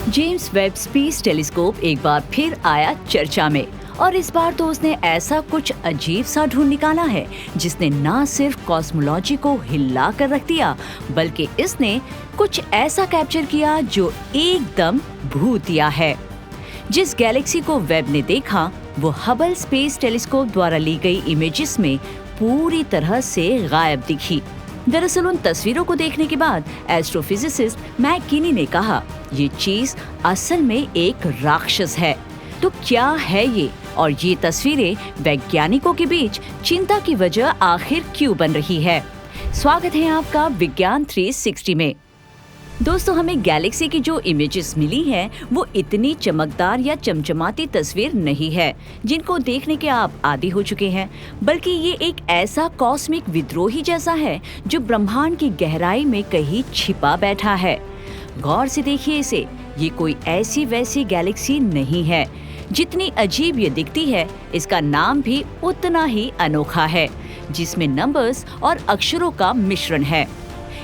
James Webb space telescope एक बार फिर आया चर्चा में और इस बार तो उसने ऐसा कुछ अजीब सा ढूंढ निकाला है जिसने ना सिर्फ कॉस्मोलॉजी को हिला कर रख दिया बल्कि इसने कुछ ऐसा कैप्चर किया जो एकदम भूतिया है। जिस गैलेक्सी को वेब ने देखा वो हबल स्पेस टेलीस्कोप द्वारा ली गई इमेजेस में पूरी तरह से गायब दिखी। दरअसल उन तस्वीरों को देखने के बाद एस्ट्रोफिजिसिस्ट मैक किनी ने कहा ये चीज असल में एक राक्षस है। तो क्या है ये और ये तस्वीरें वैज्ञानिकों के बीच चिंता की वजह आखिर क्यों बन रही है? स्वागत है आपका विज्ञान 360 में। दोस्तों, हमें गैलेक्सी की जो इमेजेस मिली हैं वो इतनी चमकदार या चमचमाती तस्वीर नहीं है जिनको देखने के आप आदी हो चुके हैं, बल्कि ये एक ऐसा कॉस्मिक विद्रोही जैसा है जो ब्रह्मांड की गहराई में कहीं छिपा बैठा है। गौर से देखिए इसे, ये कोई ऐसी वैसी गैलेक्सी नहीं है। जितनी अजीब ये दिखती है इसका नाम भी उतना ही अनोखा है, जिसमें नंबर्स और अक्षरों का मिश्रण है।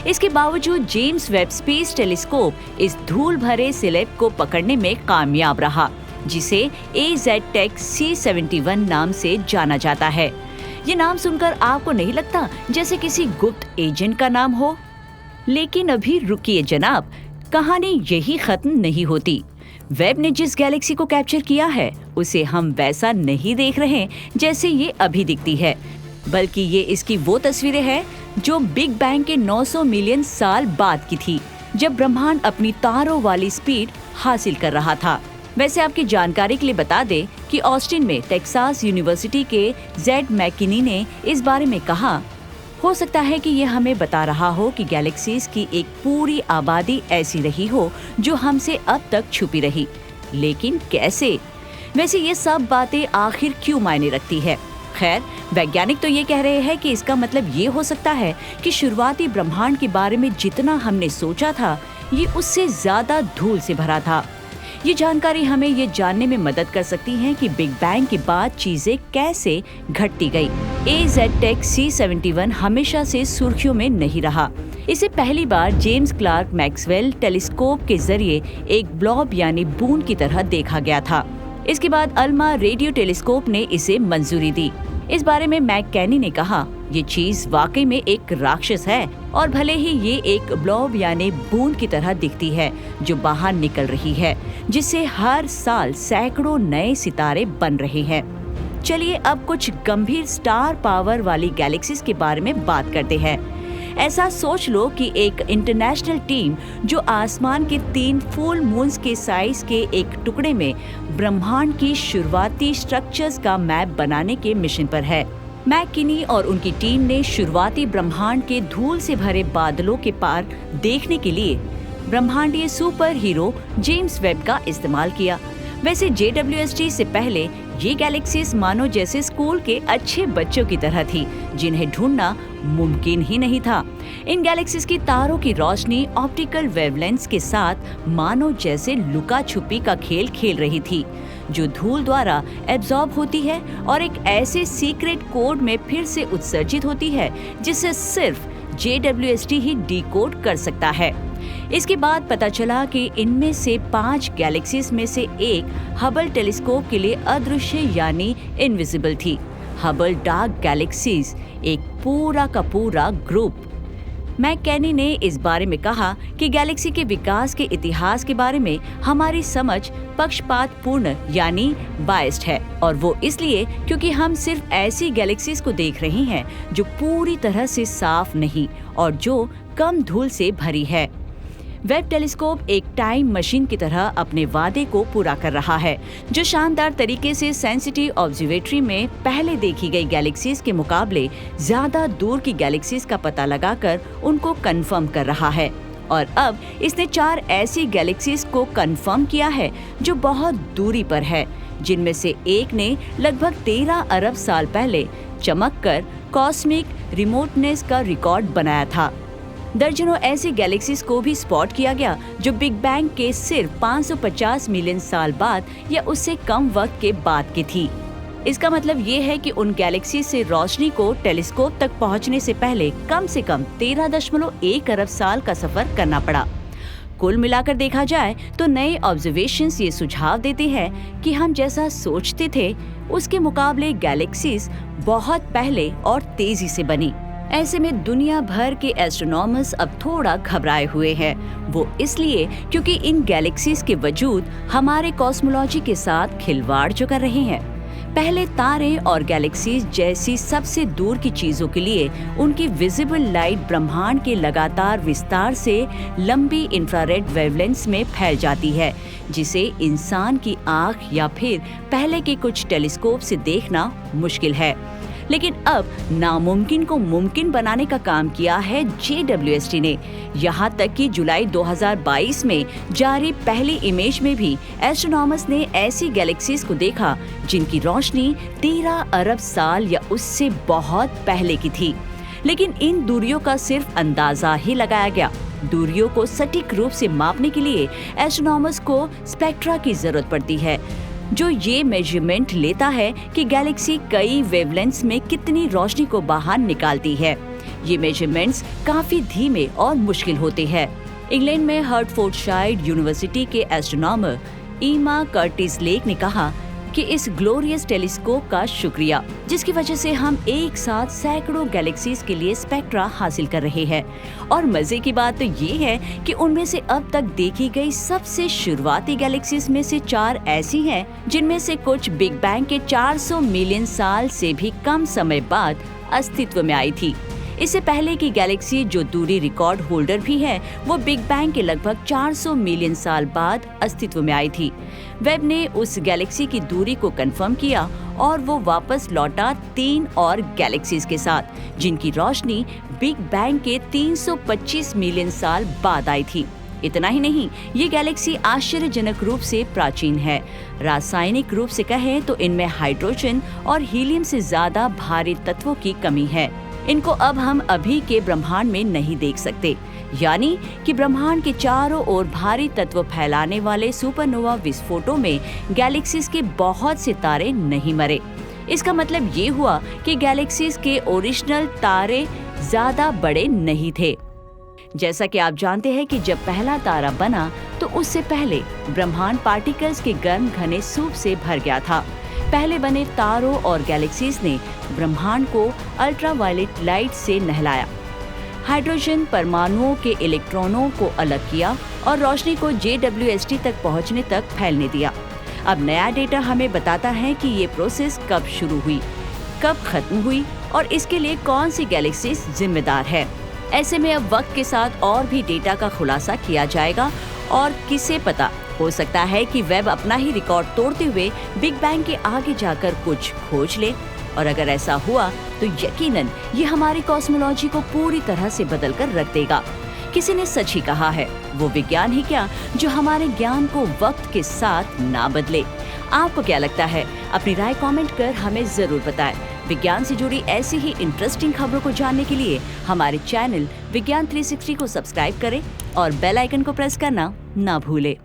इसके बावजूद जेम्स वेब स्पेस टेलीस्कोप इस धूल भरे सिलेब को पकड़ने में कामयाब रहा, जिसे AZTEC C71 नाम से जाना जाता है। ये नाम सुनकर आपको नहीं लगता जैसे किसी गुप्त एजेंट का नाम हो? लेकिन अभी रुकिए जनाब, कहानी यही खत्म नहीं होती। वेब ने जिस गैलेक्सी को कैप्चर किया है उसे हम वैसा नहीं देख रहे जैसे ये अभी दिखती है, बल्कि ये इसकी वो तस्वीरें हैं जो बिग बैंग के 900 मिलियन साल बाद की थी, जब ब्रह्मांड अपनी तारों वाली स्पीड हासिल कर रहा था। वैसे आपकी जानकारी के लिए बता दें कि ऑस्टिन में टेक्सास यूनिवर्सिटी के जेड मैकिनी ने इस बारे में कहा, हो सकता है कि ये हमें बता रहा हो कि गैलेक्सीज की एक पूरी आबादी ऐसी रही हो जो हमसे अब तक छुपी रही, लेकिन कैसे? वैसे ये सब बातें आखिर क्यों मायने रखती है? खैर, वैज्ञानिक तो ये कह रहे हैं कि इसका मतलब ये हो सकता है कि शुरुआती ब्रह्मांड के बारे में जितना हमने सोचा था ये उससे ज्यादा धूल से भरा था। ये जानकारी हमें ये जानने में मदद कर सकती है कि बिग बैंग के बाद चीजें कैसे घटती गई। AZTEC C71 हमेशा से सुर्खियों में नहीं रहा। इसे पहली बार जेम्स क्लार्क मैक्सवेल टेलीस्कोप के जरिए एक ब्लॉब यानी बूंद की तरह देखा गया था। इसके बाद अल्मा रेडियो टेलीस्कोप ने इसे मंजूरी दी। इस बारे में मैक कैनी ने कहा, ये चीज वाकई में एक राक्षस है और भले ही ये एक ब्लॉब यानी बूंद की तरह दिखती है जो बाहर निकल रही है, जिससे हर साल सैकड़ों नए सितारे बन रहे हैं। चलिए अब कुछ गंभीर स्टार पावर वाली गैलेक्सीज के बारे में बात करते हैं। ऐसा सोच लो कि एक इंटरनेशनल टीम जो आसमान के 3 फुल मून्स के साइज के एक टुकड़े में ब्रह्मांड की शुरुआती स्ट्रक्चर्स का मैप बनाने के मिशन पर है। मैक किनी और उनकी टीम ने शुरुआती ब्रह्मांड के धूल से भरे बादलों के पार देखने के लिए ब्रह्मांडीय सुपर हीरो जेम्स वेब का इस्तेमाल किया। वैसे JWST से पहले ये गैलेक्सीज मानो जैसे स्कूल के अच्छे बच्चों की तरह थी जिन्हें ढूंढना मुमकिन ही नहीं था। इन गैलेक्सीज की तारों की रोशनी ऑप्टिकल वेवलेंथ्स के साथ मानो जैसे लुका छुपी का खेल खेल रही थी, जो धूल द्वारा एब्जॉर्ब होती है और एक ऐसे सीक्रेट कोड में फिर से उत्सर्जित होती है जिसे सिर्फ JWST ही डिकोड कर सकता है। इसके बाद पता चला कि इनमें से 5 गैलेक्सीज में से एक हबल टेलीस्कोप के लिए अदृश्य यानी इनविजिबल थी। हबल डार्क गैलेक्सीज एक पूरा का पूरा ग्रुप। मैक कैनी ने इस बारे में कहा कि गैलेक्सी के विकास के इतिहास के बारे में हमारी समझ पक्षपातपूर्ण यानी बायस्ड है, और वो इसलिए क्योंकि हम सिर्फ ऐसी गैलेक्सीज को देख रहे हैं जो पूरी तरह से साफ नहीं और जो कम धूल से भरी है। वेब टेलीस्कोप एक टाइम मशीन की तरह अपने वादे को पूरा कर रहा है, जो शानदार तरीके से सेंसिटिव ऑब्जर्वेटरी में पहले देखी गई गैलेक्सीज के मुकाबले ज्यादा दूर की गैलेक्सीज का पता लगाकर उनको कंफर्म कर रहा है। और अब इसने 4 ऐसी गैलेक्सीज को कंफर्म किया है जो बहुत दूरी पर है, जिनमें से एक ने लगभग 13 अरब साल पहले चमककर कॉस्मिक रिमोटनेस का रिकॉर्ड बनाया था। दर्जनों ऐसी गैलेक्सीज को भी स्पॉट किया गया जो बिग बैंग के सिर्फ 550 मिलियन साल बाद या उससे कम वक्त के बाद की थी। इसका मतलब ये है कि उन गैलेक्सी से रोशनी को टेलीस्कोप तक पहुंचने से पहले कम से कम 13.1 अरब साल का सफर करना पड़ा। कुल मिलाकर देखा जाए तो नए ऑब्जर्वेशंस ये सुझाव देते हैं कि हम जैसा सोचते थे उसके मुकाबले गैलेक्सीज बहुत पहले और तेजी से बनी। ऐसे में दुनिया भर के एस्ट्रोनॉमर्स अब थोड़ा घबराए हुए हैं। वो इसलिए क्योंकि इन गैलेक्सीज के वजूद हमारे कॉस्मोलॉजी के साथ खिलवाड़ जो कर रहे हैं। पहले तारे और गैलेक्सीज जैसी सबसे दूर की चीजों के लिए उनकी विजिबल लाइट ब्रह्मांड के लगातार विस्तार से लंबी इंफ्रारेड वेवलेंथ्स में फैल जाती है, जिसे इंसान की आंख या फिर पहले के कुछ टेलीस्कोप से देखना मुश्किल है। लेकिन अब नामुमकिन को मुमकिन बनाने का काम किया है JWST ने। यहाँ तक कि जुलाई 2022 में जारी पहली इमेज में भी एस्ट्रोनॉमर्स ने ऐसी गैलेक्सीज को देखा जिनकी रोशनी 13 अरब साल या उससे बहुत पहले की थी। लेकिन इन दूरियों का सिर्फ अंदाजा ही लगाया गया। दूरियों को सटीक रूप से मापने के लिए एस्ट्रोनॉमर्स को स्पेक्ट्रा की जरूरत पड़ती है, जो ये मेजरमेंट लेता है कि गैलेक्सी कई वेवलेंथ्स में कितनी रोशनी को बाहर निकालती है। ये मेजरमेंट्स काफी धीमे और मुश्किल होते हैं। इंग्लैंड में हर्टफोर्डशायर यूनिवर्सिटी के एस्ट्रोनॉमर ईमा कर्टिस लेक ने कहा कि इस ग्लोरियस टेलीस्कोप का शुक्रिया, जिसकी वजह से हम एक साथ सैकड़ों गैलेक्सीज के लिए स्पेक्ट्रा हासिल कर रहे हैं। और मजे की बात तो ये है कि उनमें से अब तक देखी गई सबसे शुरुआती गैलेक्सीज में से 4 ऐसी हैं जिनमें से कुछ बिग बैंग के 400 मिलियन साल से भी कम समय बाद अस्तित्व में आई थी। इससे पहले की गैलेक्सी जो दूरी रिकॉर्ड होल्डर भी है, वो बिग बैंग के लगभग 400 मिलियन साल बाद अस्तित्व में आई थी। वेब ने उस गैलेक्सी की दूरी को कंफर्म किया और वो वापस लौटा 3 और गैलेक्सीज के साथ, जिनकी रोशनी बिग बैंग के 325 मिलियन साल बाद आई थी। इतना ही नहीं, ये गैलेक्सी आश्चर्यजनक रूप से प्राचीन है। रासायनिक रूप से कहें तो इनमें हाइड्रोजन और हीलियम से ज्यादा भारी तत्वों की कमी है। इनको अब हम अभी के ब्रह्मांड में नहीं देख सकते, यानी कि ब्रह्मांड के चारों ओर भारी तत्व फैलाने वाले सुपरनोवा विस्फोटों में गैलेक्सीज के बहुत से तारे नहीं मरे। इसका मतलब ये हुआ कि गैलेक्सीज के ओरिजिनल तारे ज्यादा बड़े नहीं थे। जैसा कि आप जानते हैं कि जब पहला तारा बना तो उससे पहले ब्रह्मांड पार्टिकल्स के गर्म घने सूप से भर गया था। पहले बने तारों और गैलेक्सीज ने ब्रह्मांड को अल्ट्रावायलेट लाइट से नहलाया, हाइड्रोजन परमाणुओं के इलेक्ट्रॉनों को अलग किया और रोशनी को JWST तक पहुंचने तक फैलने दिया। अब नया डेटा हमें बताता है कि ये प्रोसेस कब शुरू हुई, कब खत्म हुई और इसके लिए कौन सी गैलेक्सीज जिम्मेदार है। ऐसे में अब वक्त के साथ और भी डेटा का खुलासा किया जाएगा और किसे पता, हो सकता है कि वेब अपना ही रिकॉर्ड तोड़ते हुए बिग बैंग के आगे जाकर कुछ खोज ले। और अगर ऐसा हुआ तो यकीनन ये हमारी कॉस्मोलॉजी को पूरी तरह से बदल कर रख देगा। किसी ने सच ही कहा है, वो विज्ञान ही क्या जो हमारे ज्ञान को वक्त के साथ ना बदले। आपको क्या लगता है? अपनी राय कमेंट कर हमें जरूर बताएं। विज्ञान से जुड़ी ऐसी ही इंटरेस्टिंग खबरों को जानने के लिए हमारे चैनल विज्ञान 360 को सब्सक्राइब करें और बेल आइकन को प्रेस करना ना भूलें।